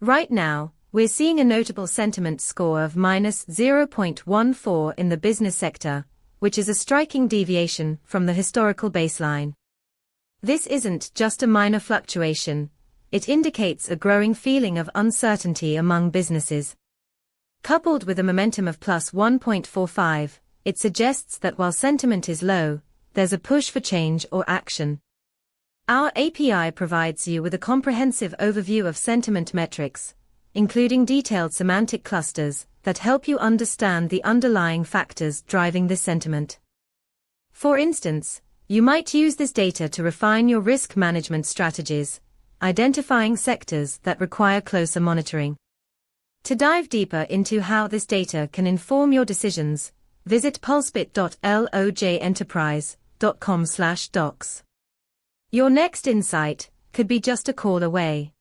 Right now, we're seeing a notable sentiment score of -0.14 in the business sector, which is a striking deviation from the historical baseline. This isn't just a minor fluctuation, it indicates a growing feeling of uncertainty among businesses. Coupled with a momentum of +1.45, it suggests that while sentiment is low, there's a push for change or action. Our API provides you with a comprehensive overview of sentiment metrics, including detailed semantic clusters that help you understand the underlying factors driving this sentiment. For instance, you might use this data to refine your risk management strategies, identifying sectors that require closer monitoring. To dive deeper into how this data can inform your decisions, visit pulsebit.lojenterprise.com/docs. Your next insight could be just a call away.